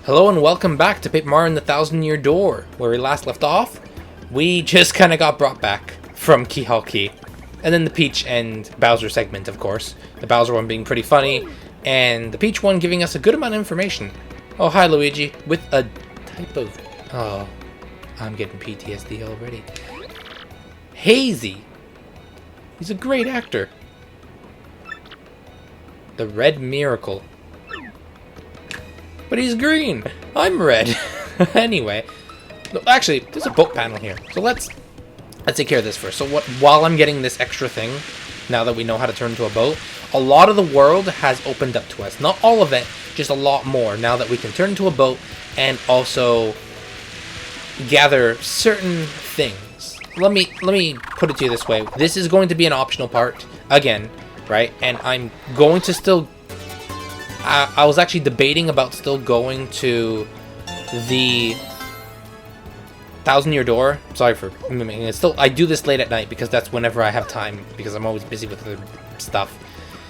Hello and welcome back to Paper Mario and the Thousand-Year Door. Where we last left off, we just kind of got brought back from Key Hall Key. And then the Peach and Bowser segment, of course. The Bowser one being pretty funny, and the Peach one giving us a good amount of information. Oh, hi Luigi, with a type of... Oh, I'm getting PTSD already. Hazy. He's a great actor. The Red Miracle. But he's green. I'm red. Anyway, actually, there's a boat panel here, so let's take care of this first. So while I'm getting this extra thing, now that we know how to turn into a boat, a lot of the world has opened up to us. Not all of it, just a lot more. Now that we can turn into a boat and also gather certain things. Let me put it to you this way. This is going to be an optional part again, right? And I'm going to still. I was actually debating about still going to the Thousand-Year Door. Sorry for mimicking it. Still, I do this late at night because that's whenever I have time, because I'm always busy with other stuff.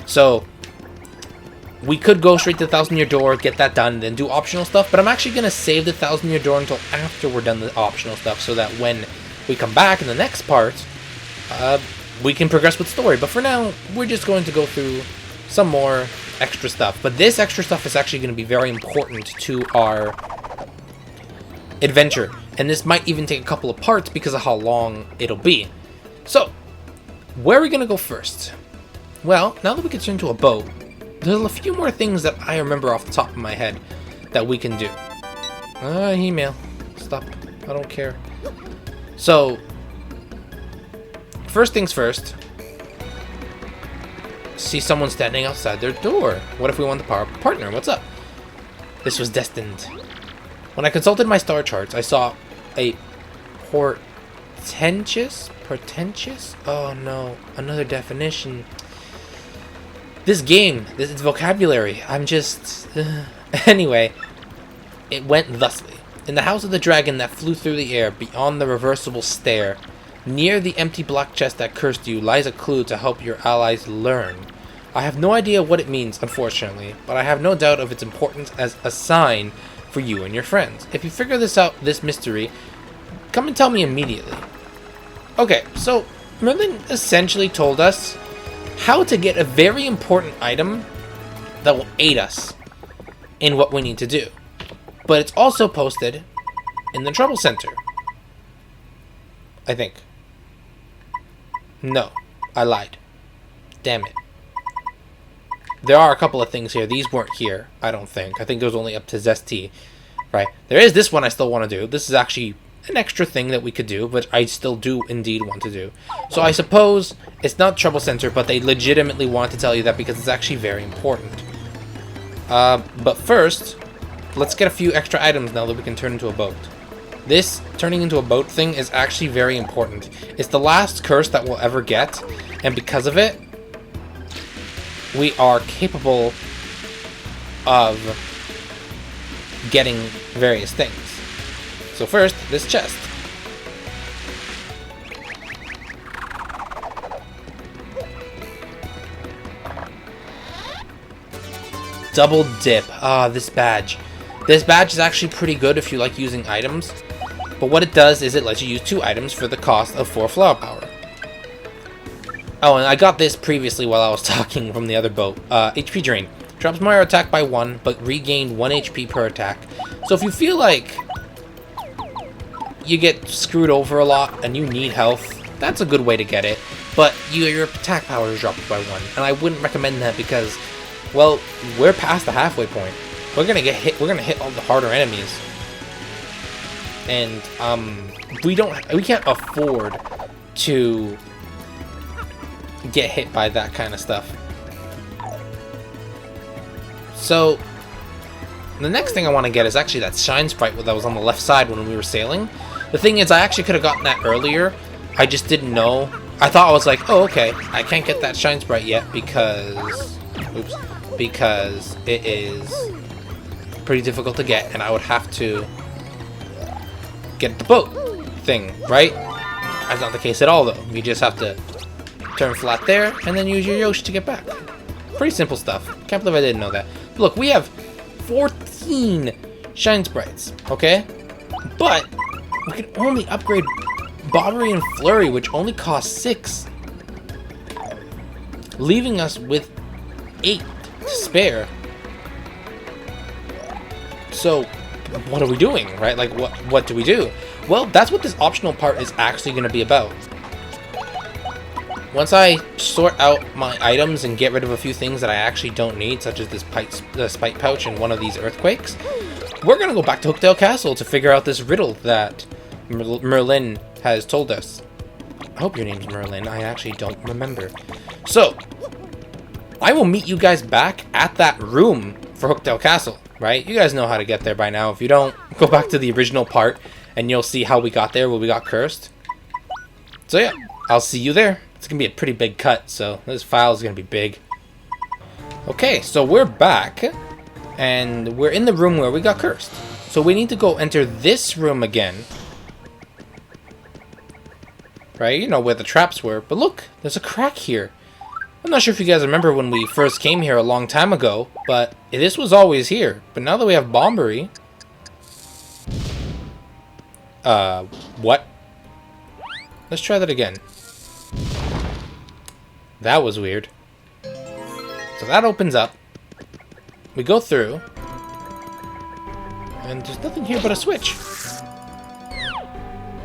So we could go straight to the Thousand-Year Door, get that done, then do optional stuff. But I'm actually going to save the Thousand-Year Door until after we're done the optional stuff, so that when we come back in the next part, we can progress with story. But for now, we're just going to go through some more extra stuff. But this extra stuff is actually going to be very important to our adventure. And this might even take a couple of parts because of how long it'll be. So, where are we going to go first? Well, now that we can turn into a boat, there's a few more things that I remember off the top of my head that we can do. Email. Stop. I don't care. So, first things first. See someone standing outside their door. What if we want the power up a partner? What's up? This was destined. When I consulted my star charts, I saw a portentous? Oh no, another definition. This game, its vocabulary, I'm just... Anyway, it went thusly. In the house of the dragon that flew through the air beyond the reversible stair, near the empty black chest that cursed you lies a clue to help your allies learn. I have no idea what it means, unfortunately, but I have no doubt of its importance as a sign for you and your friends. If you figure this mystery, come and tell me immediately. Okay, so Merlin essentially told us how to get a very important item that will aid us in what we need to do. But it's also posted in the Trouble Center. I think. No, I lied. Damn it. There are a couple of things here. These weren't here, I don't think. I think it was only up to Zesty, right? There is this one I still want to do. This is actually an extra thing that we could do, but I still do indeed want to do. So I suppose it's not Trouble Center, but they legitimately want to tell you that because it's actually very important. But first, let's get a few extra items now that we can turn into a boat. This turning into a boat thing is actually very important. It's the last curse that we'll ever get, and because of it, we are capable of getting various things. So first, this chest. Double dip. This badge. This badge is actually pretty good if you like using items. But what it does is it lets you use 2 items for the cost of 4 flower power. Oh, and I got this previously while I was talking from the other boat. HP drain. Drops Mario attack by 1, but regain 1 HP per attack. So if you feel like you get screwed over a lot and you need health, that's a good way to get it. But your attack power is dropped by 1. And I wouldn't recommend that because, well, we're past the halfway point. We're gonna get hit. We're gonna hit all the harder enemies. And we can't afford to get hit by that kind of stuff. So the next thing I want to get is actually that shine sprite that was on the left side when we were sailing. The thing is, I actually could have gotten that earlier. I just didn't know. I thought I was like, oh, okay, I can't get that shine sprite yet because it is pretty difficult to get, and I would have to get the boat thing, right? That's not the case at all, though. You just have to turn flat there, and then use your Yoshi to get back. Pretty simple stuff. Can't believe I didn't know that. Look, we have 14 shine sprites, okay? But we can only upgrade Bobbery and Flurry, which only cost 6. Leaving us with 8 to spare. So, what are we doing, right? Like, what do we do? Well, that's what this optional part is actually going to be about. Once I sort out my items and get rid of a few things that I actually don't need, such as this spike pouch and one of these earthquakes, we're going to go back to Hooktail Castle to figure out this riddle that Merlin has told us. I hope your name's Merlin. I actually don't remember. So, I will meet you guys back at that room for Hooktail Castle, right? You guys know how to get there by now. If you don't, go back to the original part and you'll see how we got there, where we got cursed. So yeah, I'll see you there. It's going to be a pretty big cut, so this file is going to be big. Okay, so we're back, and we're in the room where we got cursed. So we need to go enter this room again. Right, you know where the traps were. But look, there's a crack here. I'm not sure if you guys remember when we first came here a long time ago, but this was always here. But now that we have Bombery... what? Let's try that again. That was weird. So that opens up. We go through. And there's nothing here but a switch.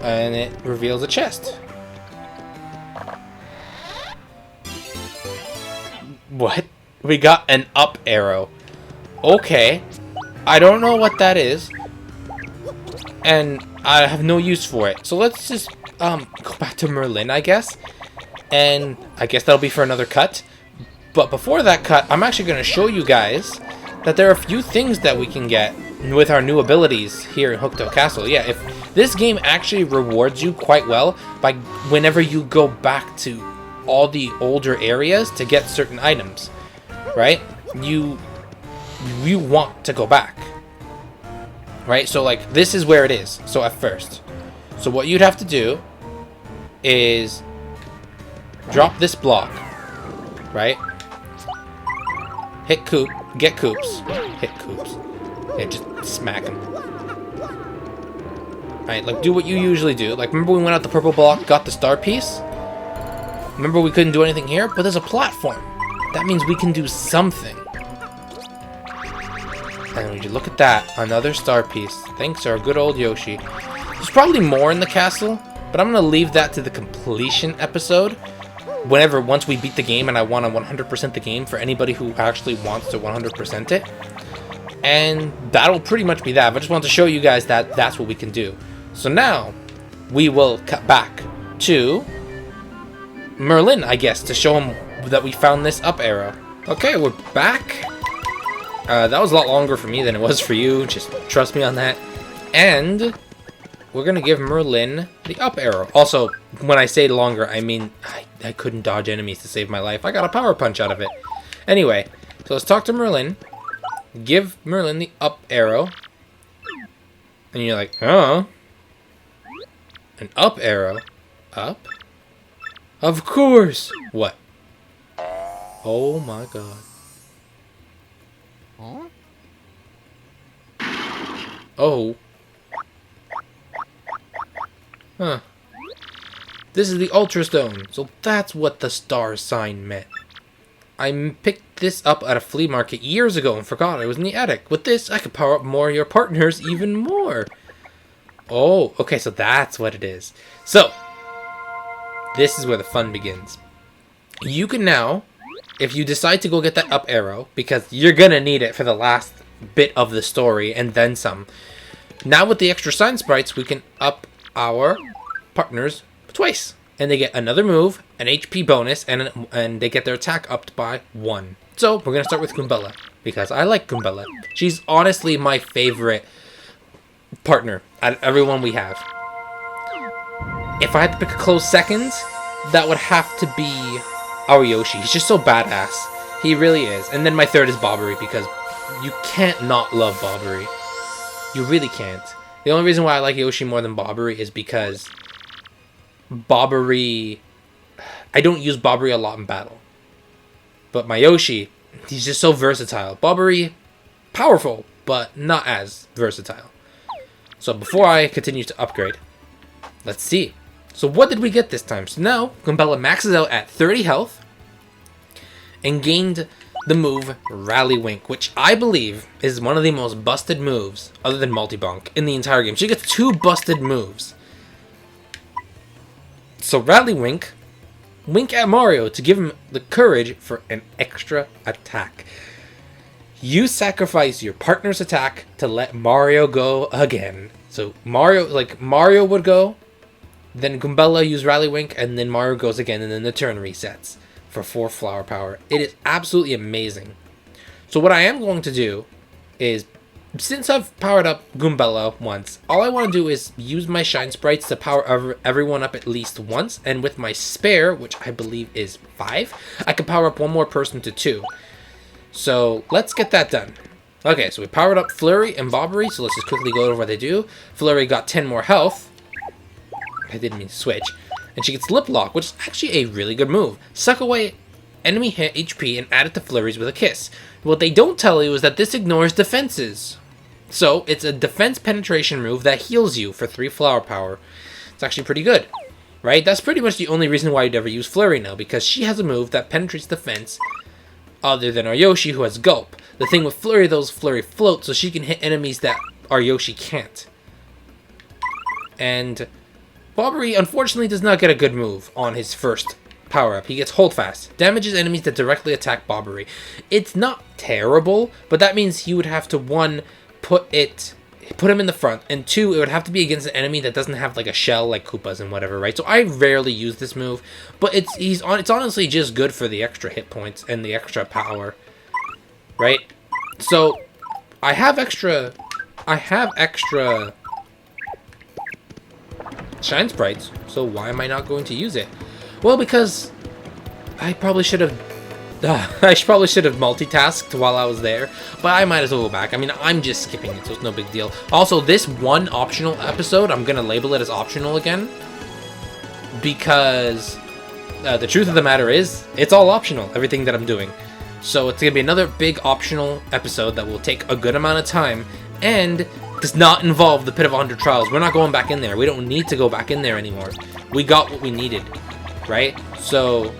And it reveals a chest. What? We got an up arrow. Okay. I don't know what that is. And I have no use for it. So let's just go back to Merlin, I guess. And I guess that'll be for another cut. But before that cut, I'm actually going to show you guys that there are a few things that we can get with our new abilities here in Hooktail Castle. Yeah, if this game actually rewards you quite well by whenever you go back to all the older areas to get certain items, right? You want to go back, right? So like this is where it is. So at first, so what you'd have to do is drop this block, right? Hit Coop, get Coops, hit Coops. Yeah, just smack him. Right, like do what you usually do. Like remember we went out the purple block, got the star piece? Remember we couldn't do anything here, but there's a platform. That means we can do something. And would you look at that, another star piece. Thanks to our good old Yoshi. There's probably more in the castle, but I'm gonna leave that to the completion episode. Once we beat the game and I want to 100% the game for anybody who actually wants to 100% it. And that'll pretty much be that. I just wanted to show you guys that that's what we can do. So now, we will cut back to Merlin, I guess, to show him that we found this up arrow. Okay, we're back. That was a lot longer for me than it was for you. Just trust me on that. And we're going to give Merlin the up arrow. Also, when I say longer, I mean I couldn't dodge enemies to save my life. I got a power punch out of it. Anyway, so let's talk to Merlin. Give Merlin the up arrow. And you're like, huh? An up arrow? Up? Of course! What? Oh my god. Oh. Huh. This is the Ultra Stone, so that's what the star sign meant. I picked this up at a flea market years ago and forgot it was in the attic. With this, I could power up more of your partners even more. Oh, okay, so that's what it is. So, this is where the fun begins. You can now, if you decide to go get that up arrow, because you're gonna need it for the last bit of the story and then some. Now with the extra sign sprites, we can up our partners twice. And they get another move, an HP bonus, and they get their attack upped by 1. So, we're going to start with Goombella, because I like Goombella. She's honestly my favorite partner out of everyone we have. If I had to pick a close second, that would have to be our Yoshi. He's just so badass. He really is. And then my third is Bobbery, because you can't not love Bobbery. You really can't. The only reason why I like Yoshi more than Bobbery is because Bobbery... I don't use Bobbery a lot in battle. But my Yoshi, he's just so versatile. Bobbery, powerful, but not as versatile. So before I continue to upgrade, let's see. So what did we get this time? So now, Goombella maxes out at 30 health and gained the move Rally Wink, which I believe is one of the most busted moves, other than Multi-Bonk, in the entire game. She gets 2 busted moves. So Rally Wink, wink at Mario to give him the courage for an extra attack. You sacrifice your partner's attack to let Mario go again. So Mario would go, then Goombella use Rally Wink, and then Mario goes again, and then the turn resets for 4 flower power. It is absolutely amazing. So what I am going to do is, since I've powered up Goombella once, all I want to do is use my Shine Sprites to power everyone up at least once, and with my spare, which I believe is 5, I can power up one more person to 2. So let's get that done. Okay, so we powered up Flurry and Bobbery, so let's just quickly go over what they do. Flurry got 10 more health. I didn't mean to switch. And she gets Lip Lock, which is actually a really good move. Suck away enemy hit HP and add it to Flurries with a kiss. What they don't tell you is that this ignores defenses. So it's a defense penetration move that heals you for 3 flower power. It's actually pretty good, right? That's pretty much the only reason why you'd ever use Flurry now, because she has a move that penetrates defense other than our Yoshi, who has Gulp. The thing with Flurry, though, is Flurry floats, so she can hit enemies that our Yoshi can't. And Bobbery, unfortunately, does not get a good move on his first power-up. He gets Hold Fast. Damages enemies that directly attack Bobbery. It's not terrible, but that means he would have to, 1, put him in the front, and 2, it would have to be against an enemy that doesn't have like a shell like Koopas and whatever, right? So I rarely use this move, but it's honestly just good for the extra hit points and the extra power, right? So I have extra Shine Sprites, so why am I not going to use it? Well, because I probably should have multitasked while I was there, but I might as well go back. I mean, I'm just skipping it, so it's no big deal. Also, this one optional episode, I'm going to label it as optional again, because the truth of the matter is, it's all optional, everything that I'm doing. So it's going to be another big optional episode that will take a good amount of time, and does not involve the Pit of 100 Trials. We're not going back in there. We don't need to go back in there anymore. We got what we needed, right? So,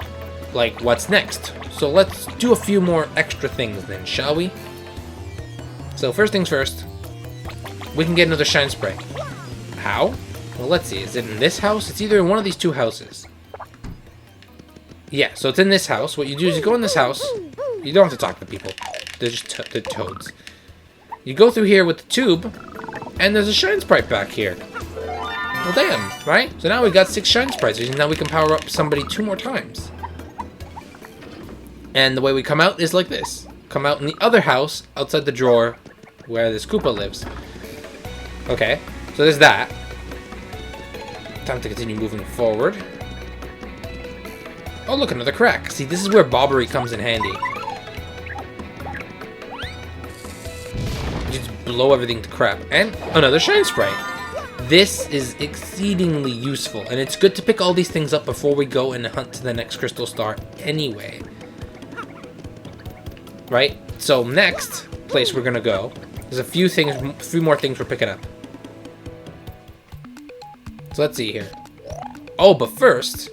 like, what's next? So let's do a few more extra things then, shall we? So first things first, we can get another Shine Spray. How? Well, let's see. Is it in this house? It's either in one of these 2 houses. Yeah, so it's in this house. What you do is you go in this house. You don't have to talk to people. They're just they're toads. You go through here with the tube, and there's a Shine Sprite back here. Well, damn, right? So now we got 6 Shine Sprites, and now we can power up somebody 2 more times. And the way we come out is like this. Come out in the other house, outside the drawer, where this Koopa lives. Okay, so there's that. Time to continue moving forward. Oh, look, another crack. See, this is where Bobbery comes in handy. You just blow everything to crap. And another Shine Sprite. This is exceedingly useful, and it's good to pick all these things up before we go and hunt to the next Crystal Star anyway. Right? So next place we're gonna go, there's a few more things we're picking up. So let's see here. Oh, but first,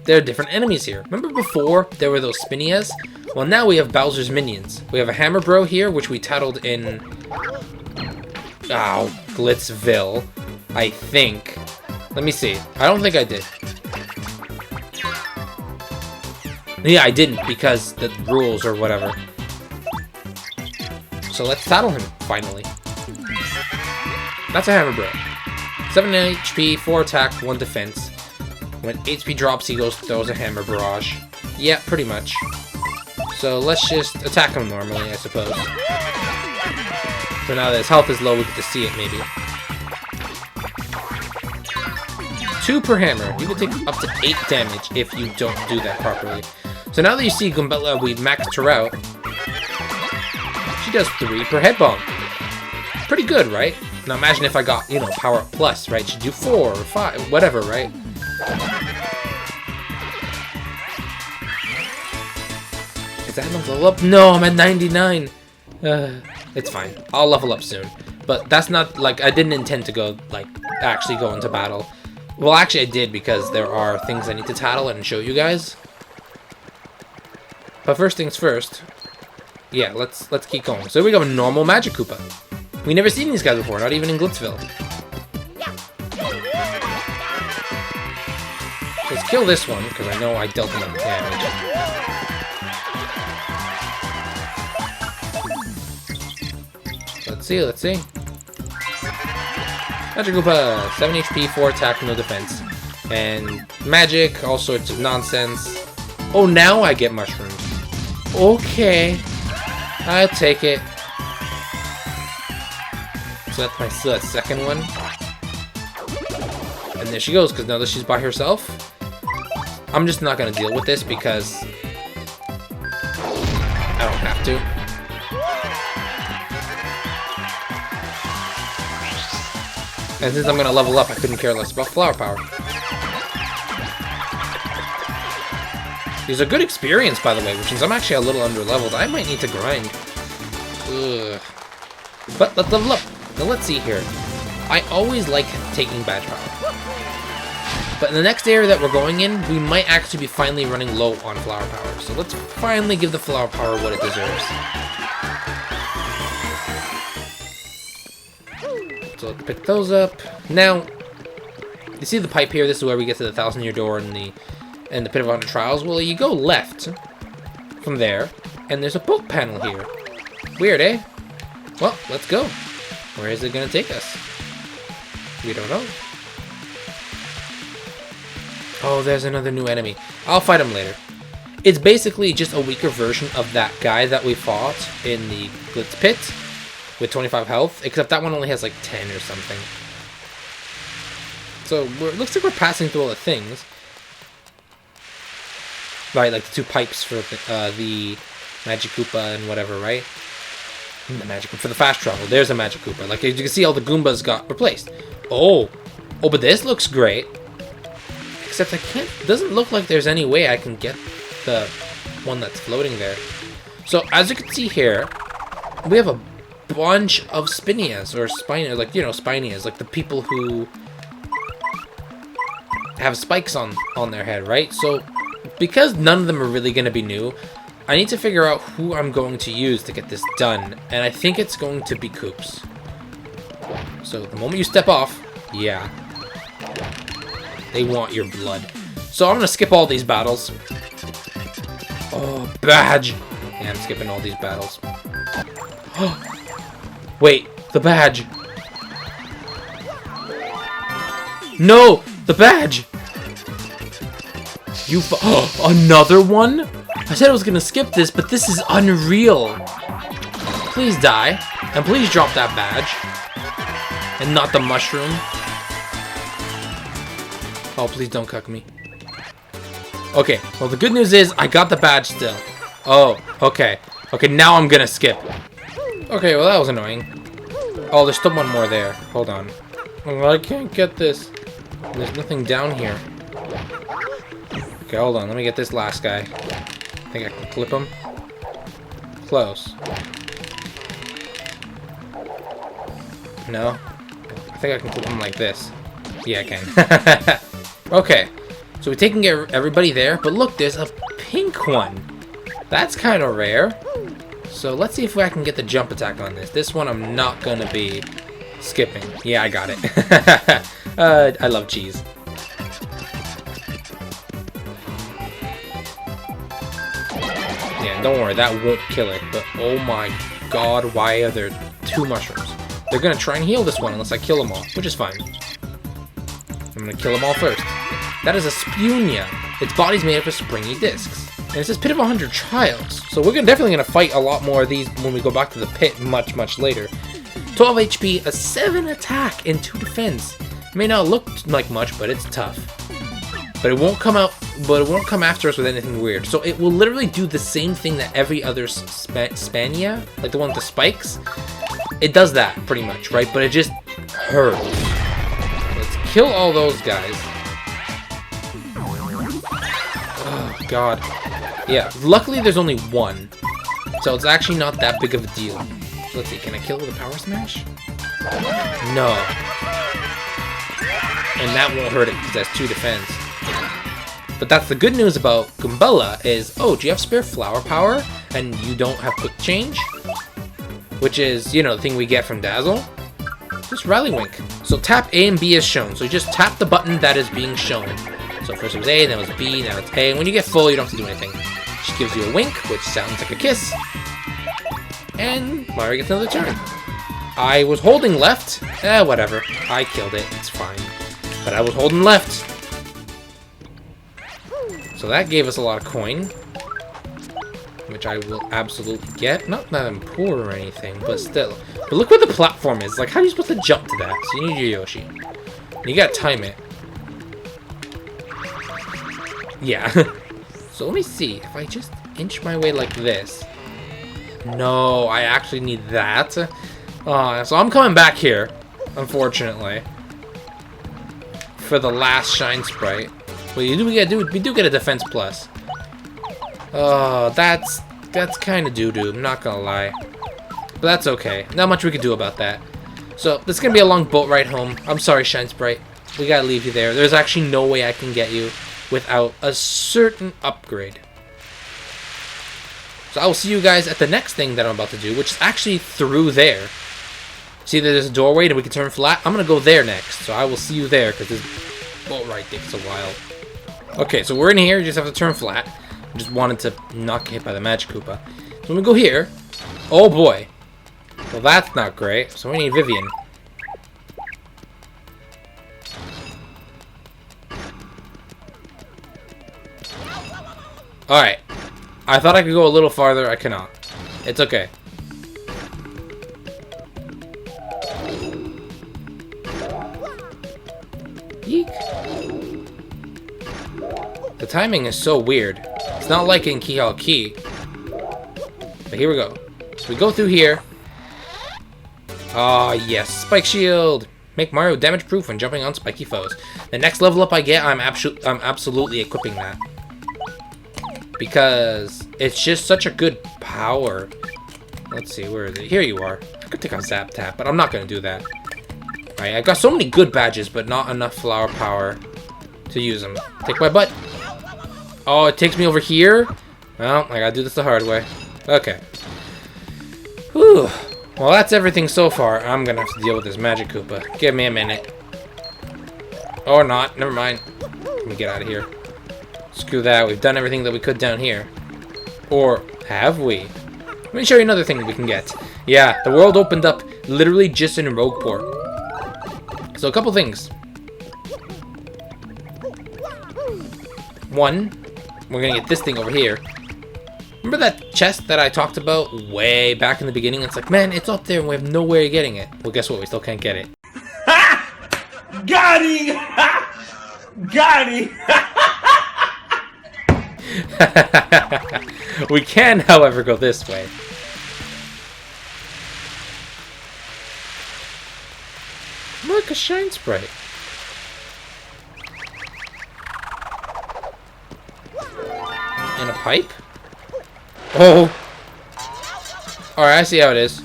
there are different enemies here. Remember before there were those Spinias? Well, now we have Bowser's minions. We have a Hammer Bro here, which we tattled in Glitzville, I think. Let me see. I don't think I did. Yeah, I didn't, because the rules or whatever. So let's tattle him, finally. That's a Hammer Bro. 7 HP, 4 attack, 1 defense. When HP drops, he throws a Hammer Barrage. Yeah, pretty much. So let's just attack him normally, I suppose. So now that his health is low, we get to see it, maybe. 2 per hammer. You can take up to 8 damage if you don't do that properly. So now that you see Goombella, we maxed her out. She does 3 per head bomb. Pretty good, right? Now imagine if I got, power up plus, right? She'd do 4 or 5, whatever, right? Is that enough level up? No, I'm at 99. It's fine. I'll level up soon. But that's not, like, I didn't intend to go, like, actually go into battle. Well, actually I did, because there are things I need to tattle and show you guys. But first things first. Yeah, let's keep going. So we got a normal Magic Koopa. We never seen these guys before, not even in Glitzville. Let's kill this one, because I know I dealt him enough damage. Let's see. Magic Koopa, 7 HP, 4 attack, no defense. And magic, all sorts of nonsense. Oh, now I get mushrooms. Okay. I'll take it. So that's my second one. And there she goes, because now that she's by herself, I'm just not going to deal with this because I don't have to. And since I'm going to level up, I couldn't care less about flower power. These are good experience, by the way, which means I'm actually a little under-leveled. I might need to grind. Ugh. But let's level up. Now let's see here. I always like taking badge power. But in the next area that we're going in, we might actually be finally running low on flower power. So let's finally give the flower power what it deserves. So let's pick those up. Now, you see the pipe here? This is where we get to the 1,000-year door in the Pit of 100 Trials. Well, you go left from there, and there's a book panel here. Weird, eh? Well, let's go. Where is it going to take us? We don't know. Oh, there's another new enemy. I'll fight him later. It's basically just a weaker version of that guy that we fought in the Glitz Pit with 25 health, except that one only has like 10 or something. So it looks like we're passing through all the things. Right, like the 2 pipes for the Magic Koopa and whatever, right? The Magic Koopa for the fast travel. There's a Magic Koopa. Like, as you can see, all the Goombas got replaced. Oh, but this looks great. Except I can't. Doesn't look like there's any way I can get the one that's floating there. So as you can see here, we have a bunch of Spinias or Spinias, like Spinias, like the people who have spikes on their head, right? So because none of them are really going to be new, I need to figure out who I'm going to use to get this done, and I think it's going to be Koops. So the moment you step off, yeah, they want your blood. So I'm going to skip all these battles. Oh, badge! Yeah, I'm skipping all these battles. Wait, the badge! No! The badge! Another one? I said I was gonna skip this, but this is unreal. Please die. And please drop that badge. And not the mushroom. Oh, please don't cuck me. Okay, well the good news is I got the badge still. Oh, okay. Okay, now I'm gonna skip. Okay, well that was annoying. Oh, there's still one more there. Hold on. Oh, I can't get this. There's nothing down here. Okay, hold on. Let me get this last guy. I think I can clip him. Close. No? I think I can clip him like this. Yeah, I can. Okay. So we're taking care of everybody there. But look, there's a pink one. That's kind of rare. So let's see if I can get the jump attack on this. This one I'm not going to be skipping. Yeah, I got it. I love cheese. Yeah, don't worry, that won't kill it. But oh my god, why are there 2 mushrooms? They're gonna try and heal this one unless I kill them all, which is fine. I'm gonna kill them all first. That is a Spunia. Its body's made up of springy discs. And it says Pit of 100 Trials. So we're definitely gonna fight a lot more of these when we go back to the pit much later. 12 HP, a 7 attack, and 2 defense. It may not look like much, but it's tough. But it won't come out. But it won't come after us with anything weird. So it will literally do the same thing that every other Spania, like the one with the spikes. It does that pretty much, right? But it just hurts. Let's kill all those guys. Oh god. Yeah. Luckily, there's only one, so it's actually not that big of a deal. So let's see, can I kill with a power smash? No. And that won't hurt it because that's 2 defense. But that's the good news about Goombella is, oh, do you have spare flower power? And you don't have quick change? Which is, you know, the thing we get from Dazzle. Just Rally Wink. So tap A and B as shown. So you just tap the button that is being shown. So first it was A, then it was B, now it's A. And when you get full, you don't have to do anything. She gives you a wink, which sounds like a kiss. And Mario gets another turn. I was holding left. Whatever. I killed it. It's fine. But I was holding left. So that gave us a lot of coin. Which I will absolutely get. Not that I'm poor or anything, but still. But look where the platform is. Like, how are you supposed to jump to that? So you need your Yoshi. And you gotta time it. Yeah. So let me see. If I just inch my way like this. No, I actually need that. So I'm coming back here, unfortunately. For the last Shine Sprite. Well, we do get a defense plus. Oh, that's kind of doo-doo, I'm not gonna lie. But that's okay. Not much we can do about that. So, this is gonna be a long boat ride home. I'm sorry, Shine Sprite. We gotta leave you there. There's actually no way I can get you without a certain upgrade. So I will see you guys at the next thing that I'm about to do, which is actually through there. See, there's a doorway and we can turn flat. I'm gonna go there next. So I will see you there, because this boat ride takes a while. Okay, so we're in here. You just have to turn flat. I just wanted to not get hit by the Magic Koopa. So when we go here, oh boy. Well, that's not great. So we need Vivian. Alright. I thought I could go a little farther. I cannot. It's okay. Yeek. The timing is so weird. It's not like in Key Hall Key. But here we go. So we go through here. Ah, yes. Spike Shield. Make Mario damage proof when jumping on spiky foes. The next level up I get, I'm absolutely equipping that. Because it's just such a good power. Let's see, where is it? Here you are. I could take a Zap Tap, but I'm not going to do that. Alright, I got so many good badges, but not enough flower power to use them. Take my butt. Oh, it takes me over here? Well, I gotta do this the hard way. Okay. Whew. Well, that's everything so far. I'm gonna have to deal with this Magic Koopa. Give me a minute. Or not. Never mind. Let me get out of here. Screw that. We've done everything that we could down here. Or have we? Let me show you another thing we can get. Yeah, the world opened up literally just in Rogueport. So a couple things. One, we're gonna get this thing over here. Remember that chest that I talked about way back in the beginning? It's like, man, it's up there and we have no way of getting it. Well, guess what? We still can't get it. Got him! Got him! We can, however, go this way. Look, a Shine Sprite. And a pipe? Oh! Alright, I see how it is.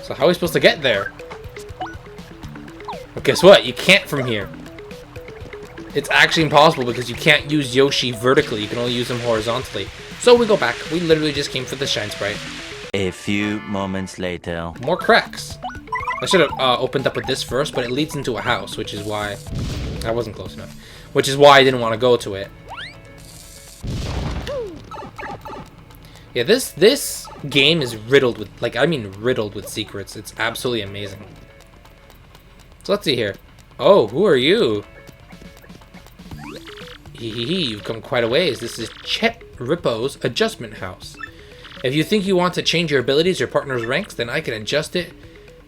So how are we supposed to get there? Well, guess what? You can't from here. It's actually impossible because you can't use Yoshi vertically. You can only use him horizontally. So we go back. We literally just came for the Shine Sprite. A few moments later. More cracks. I should have opened up with this first, but it leads into a house, which is why... I wasn't close enough. Which is why I didn't want to go to it. Yeah, this game is riddled with, like, I mean riddled with secrets. It's absolutely amazing. So let's see here. Oh, who are you? You've come quite a ways. This is Chet Rippo's adjustment house. If you think you want to change your abilities or partner's ranks, then I can adjust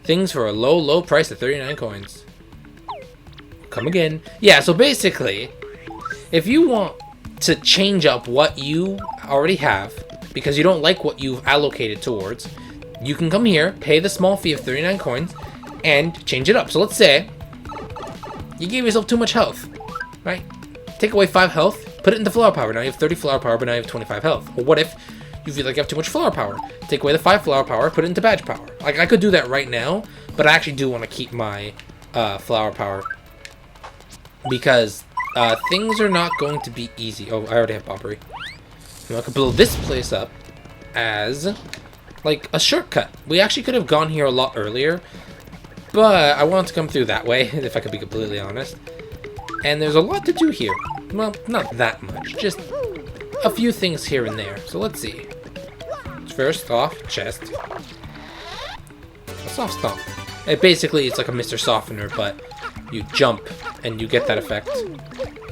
things for a low price of 39 coins. Come again. Yeah, so basically, if you want to change up what you already have, because you don't like what you've allocated towards, you can come here, pay the small fee of 39 coins, and change it up. So let's say you gave yourself too much health, right? Take away 5 health, put it into flower power. Now you have 30 flower power, but now you have 25 health. Or what if You feel like you have too much flower power. Take away the 5 flower power, put it into badge power. Like, I could do that right now, but I actually do want to keep my flower power. Because things are not going to be easy. Oh, I already have Bobbery. I could blow this place up as, like, a shortcut. We actually could have gone here a lot earlier, but I wanted to come through that way, if I could be completely honest. And there's a lot to do here. Well, not that much, just a few things here and there. So let's see. First off, chest. A soft stomp. Basically, it's like a Mr. Softener, but you jump and you get that effect. And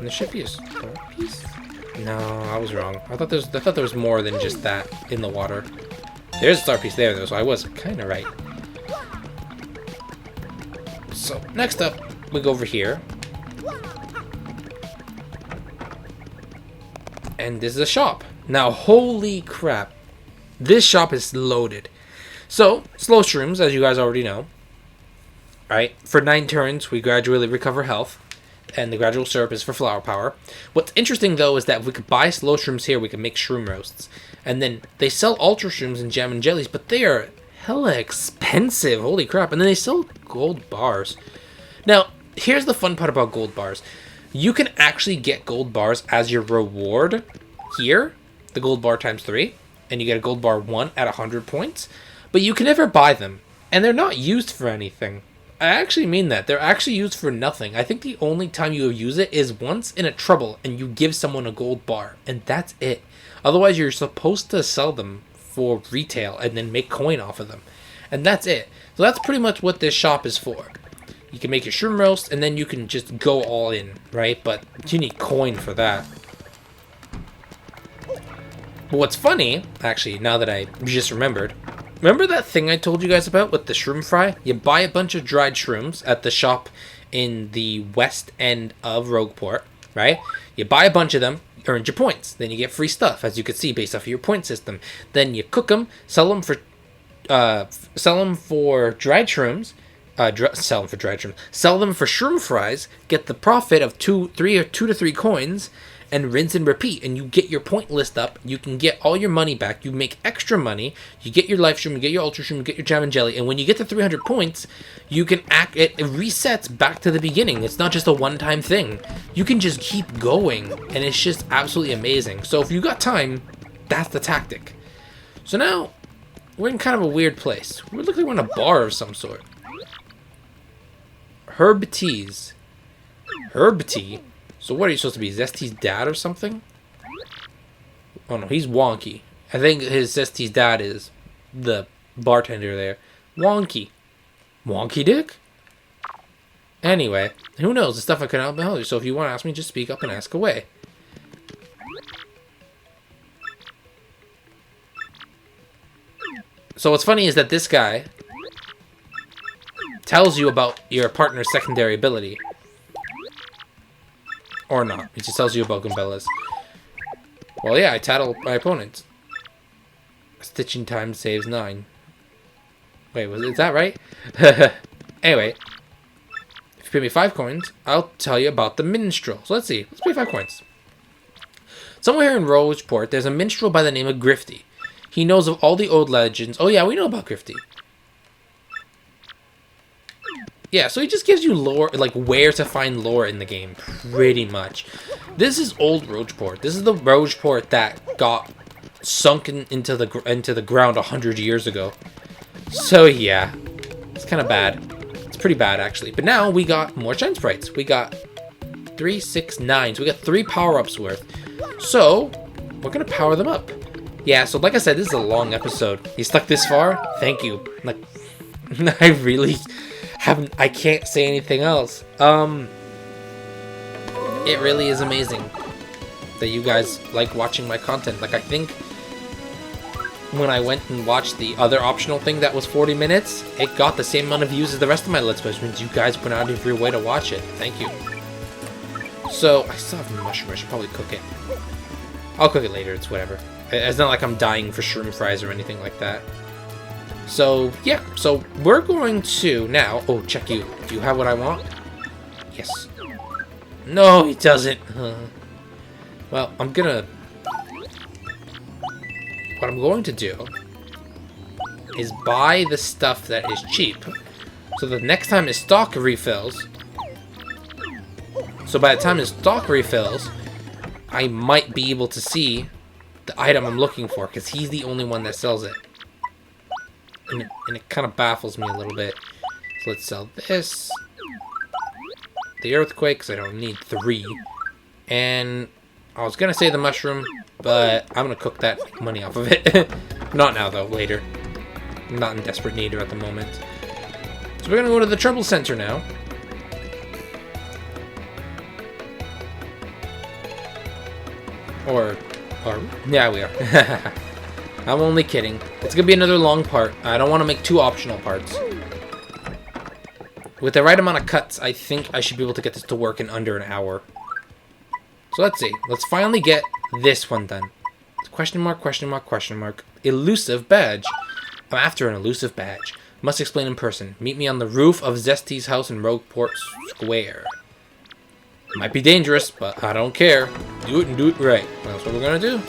there should be a star piece. No, I was wrong. I thought there was more than just that in the water. There's a star piece there, though, so I was kind of right. So next up, we go over here. And this is a shop. Now, holy crap. This shop is loaded. So, slow shrooms, as you guys already know. Right? For 9 turns, we gradually recover health. And the gradual syrup is for flower power. What's interesting, though, is that if we could buy slow shrooms here, we can make shroom roasts. And then they sell ultra shrooms and jam and jellies, but they are hella expensive. Holy crap. And then they sell gold bars. Now, here's the fun part about gold bars. You can actually get gold bars as your reward here, the gold bar times 3, and you get a gold bar 1 at 100 points, but you can never buy them, and they're not used for anything. I actually mean that. They're actually used for nothing. I think the only time you use it is once in a trouble, and you give someone a gold bar, and that's it. Otherwise, you're supposed to sell them for retail and then make coin off of them, and that's it. So that's pretty much what this shop is for. You can make your shroom roast, and then you can just go all in, right? But you need coin for that. But what's funny, actually, now that I just remembered, remember that thing I told you guys about with the shroom fry? You buy a bunch of dried shrooms at the shop in the west end of Rogueport, right? You buy a bunch of them, earn your points. Then you get free stuff, as you can see, based off of your point system. Then you cook them, sell them for dried shrooms. Sell them for dried shrooms. Sell them for shroom fries. Get the profit of 2 to 3 coins, and rinse and repeat. And you get your point list up. You can get all your money back. You make extra money. You get your life shroom. You get your ultra shroom. You get your jam and jelly. And when you get to 300 points, you can it resets back to the beginning. It's not just a one-time thing. You can just keep going, and it's just absolutely amazing. So if you got time, that's the tactic. So now we're in kind of a weird place. We look like we're in a bar of some sort. Herb Teas. Herb Tea? So what are you supposed to be? Zesty's dad or something? Oh no, he's Wonky. I think his Zesty's dad is the bartender there. Wonky. Wonky Dick? Anyway, who knows? The stuff I couldn't help you. So if you want to ask me, just speak up and ask away. So what's funny is that this guy tells you about your partner's secondary ability. Or not. It just tells you about Goombella's. Well, yeah, I tattle my opponent. Stitching time saves 9. Wait, is that right? Anyway, if you pay me 5 coins, I'll tell you about the minstrel. So let's see. Let's pay 5 coins. Somewhere here in Rogeport, there's a minstrel by the name of Grifty. He knows of all the old legends. Oh yeah, we know about Grifty. Yeah, so he just gives you lore, like where to find lore in the game, pretty much. This is old Rogeport. This is the Rogeport that got sunken into the ground 100 years ago. So yeah, it's kind of bad. It's pretty bad actually. But now we got more shine sprites. We got 3, 6, 9. So we got 3 power-ups worth. So we're gonna power them up. Yeah. So like I said, this is a long episode. You stuck this far? Thank you. Like, I really. I can't say anything else. It really is amazing that you guys like watching my content. Like, I think when I went and watched the other optional thing that was 40 minutes, it got the same amount of views as the rest of my Let's Plays, which means you guys went out of your way to watch it. Thank you. So, I still have mushroom. I should probably cook it. I'll cook it later. It's whatever. It's not like I'm dying for shroom fries or anything like that. So, yeah. So, we're going to now... Oh, check you. Do you have what I want? Yes. No, he doesn't. Well, I'm gonna... what I'm going to do is buy the stuff that is cheap. So the next time his stock refills, so by the time his stock refills, I might be able to see the item I'm looking for, because he's the only one that sells it. And it kind of baffles me a little bit. So let's sell this. The earthquake, because I don't need 3. And I was going to say the mushroom, but I'm going to cook that money off of it. Not now, though. Later. I'm not in desperate need at the moment. So we're going to go to the Trouble Center now. Or yeah, we are. I'm only kidding. It's going to be another long part. I don't want to make 2 optional parts. With the right amount of cuts, I think I should be able to get this to work in under an hour. So let's see. Let's finally get this one done. Question mark, question mark, question mark. Elusive badge. I'm after an elusive badge. Must explain in person. Meet me on the roof of Zesty's house in Rogueport Square. Might be dangerous, but I don't care. Do it and do it right. That's what we're gonna do.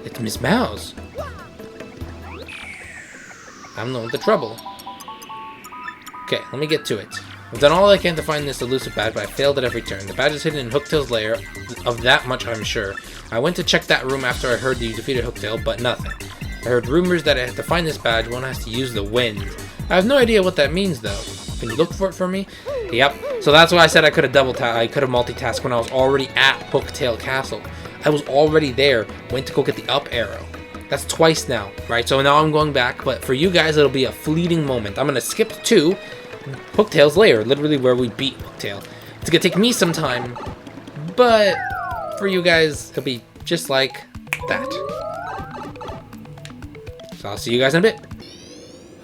It's Miss Mouse. I'm the one with the trouble. Okay, let me get to it. I've done all I can to find this elusive badge, but I failed at every turn. The badge is hidden in Hooktail's lair. Of that much I'm sure. I went to check that room after I heard that you defeated Hooktail, but nothing. I heard rumors that I have to find this badge, one has to use the wind. I have no idea what that means, though. Can you look for it for me? Yep. So that's why I said I could have multitasked when I was already at Hooktail Castle. I was already there. Went to go get the up arrow. That's twice now, right? So now I'm going back, but for you guys, it'll be a fleeting moment. I'm gonna skip to Hooktail's lair, literally where we beat Hooktail. It's gonna take me some time, but for you guys, it'll be just like that. So I'll see you guys in a bit.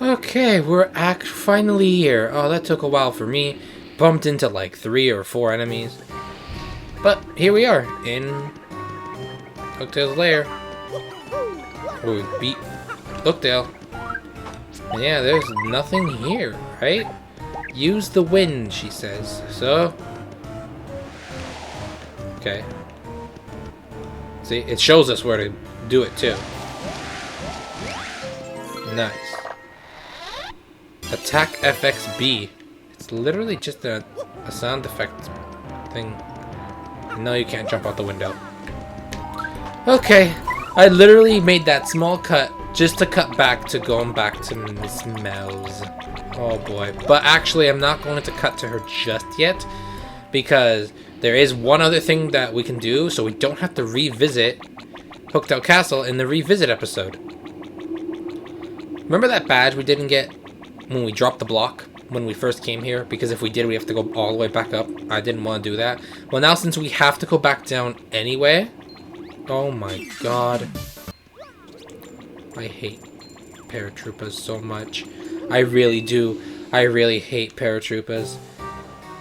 Okay, we're finally here. Oh, that took a while for me. Bumped into like 3 or 4 enemies. But here we are in Hooktail's lair. Where we beat Hooktail. And yeah, there's nothing here, right? Use the wind, she says. So, okay. See, it shows us where to do it too. Nice. Attack FXB. It's literally just a sound effect thing. No, you can't jump out the window. Okay. I literally made that small cut just to cut back to going back to Miss Mouse. Oh boy. But actually, I'm not going to cut to her just yet, because there is one other thing that we can do, so we don't have to revisit Hooktail Castle in the revisit episode. Remember that badge we didn't get when we dropped the block when we first came here? Because if we did, we have to go all the way back up. I didn't want to do that. Well, now since we have to go back down anyway... Oh my god. I hate paratroopers so much. I really do. I really hate paratroopers.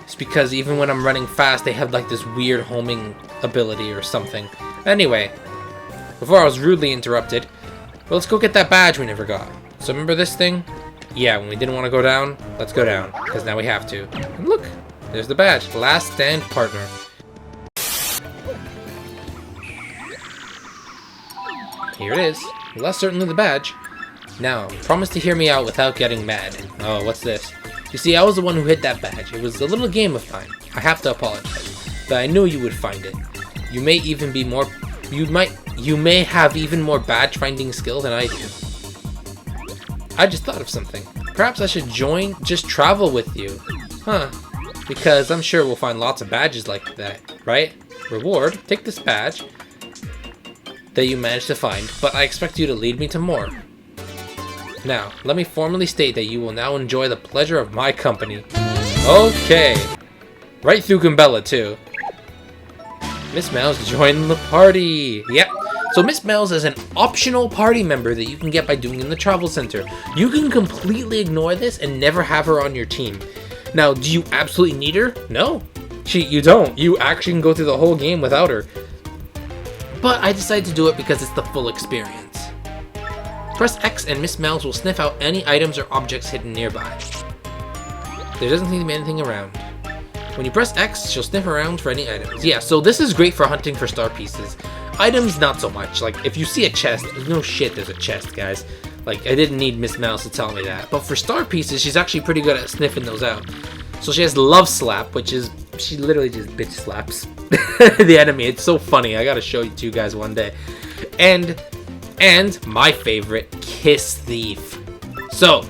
It's because even when I'm running fast, they have like this weird homing ability or something. Anyway, before I was rudely interrupted, well, let's go get that badge we never got. So remember this thing? Yeah, when we didn't want to go down, let's go down, because now we have to. And look, there's the badge. Last stand partner. Here it is. Well, that's certainly the badge. Now, promise to hear me out without getting mad. Oh, what's this? You see, I was the one who hid that badge. It was a little game of mine. I have to apologize. But I knew you would find it. You may even be more... You may have even more badge finding skill than I do. I just thought of something. Perhaps I should just travel with you. Huh. Because I'm sure we'll find lots of badges like that, right? Reward, take this badge that you managed to find, but I expect you to lead me to more. Now, let me formally state that you will now enjoy the pleasure of my company. Okay. Right through Gumbella, too. Miss Mouse joined the party. Yep. So Miss Mouse is an optional party member that you can get by doing in the Travel Center. You can completely ignore this and never have her on your team. Now, do you absolutely need her? No. You don't. You actually can go through the whole game without her. But I decided to do it because it's the full experience. Press X and Miss Mouse will sniff out any items or objects hidden nearby. There doesn't seem to be anything around. When you press X, she'll sniff around for any items. Yeah, so this is great for hunting for star pieces. Items, not so much. Like, if you see a chest, no shit there's a chest, guys. Like, I didn't need Miss Mouse to tell me that. But for star pieces, she's actually pretty good at sniffing those out. So she has Love Slap, which is, she literally just bitch slaps the enemy. It's so funny. I gotta show you to you guys one day. And my favorite, Kiss Thief. So,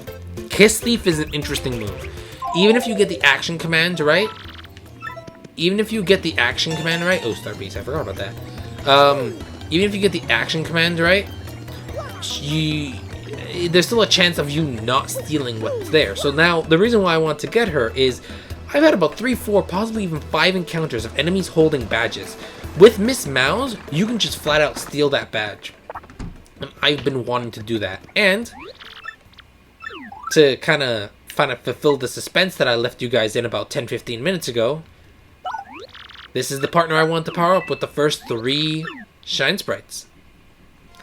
Kiss Thief is an interesting move. Even if you get the action command right, oh, star piece, I forgot about that. Even if you get the action command right, there's still a chance of you not stealing what's there. So now, the reason why I want to get her is, I've had about 3, 4, possibly even 5 encounters of enemies holding badges. With Miss Mouse, you can just flat out steal that badge. And I've been wanting to do that. And to kind of fulfill the suspense that I left you guys in about 10-15 minutes ago, this is the partner I want to power up with the first 3 Shine Sprites.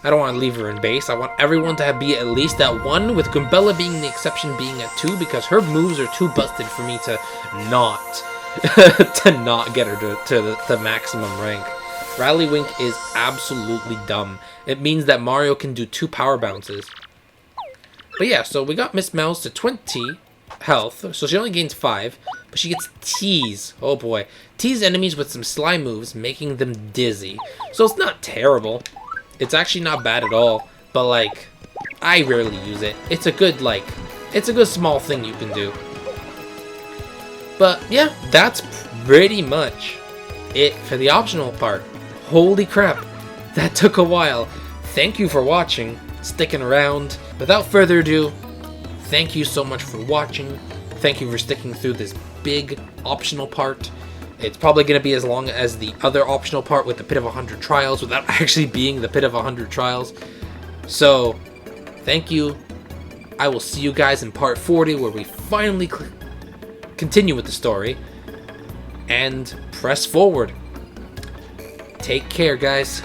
I don't want to leave her in base. I want everyone to be at least at 1, with Gumbella being the exception, being at 2, because her moves are too busted for me to not get her to the maximum rank. Rally Wink is absolutely dumb. It means that Mario can do 2 power bounces. But yeah, so we got Miss Mouse to 20 health, so she only gains 5, but she gets Tease. Oh boy. Tease enemies with some sly moves, making them dizzy. So it's not terrible. It's actually not bad at all, but like, I rarely use it. It's a good, like, it's a good small thing you can do. But yeah, that's pretty much it for the optional part. Holy crap, that took a while. Thank you for watching, sticking around. Without further ado, thank you so much for watching. Thank you for sticking through this big optional part. It's probably going to be as long as the other optional part with the Pit of 100 Trials without actually being the Pit of 100 Trials. So, thank you. I will see you guys in part 40 where we finally continue with the story and press forward. Take care, guys.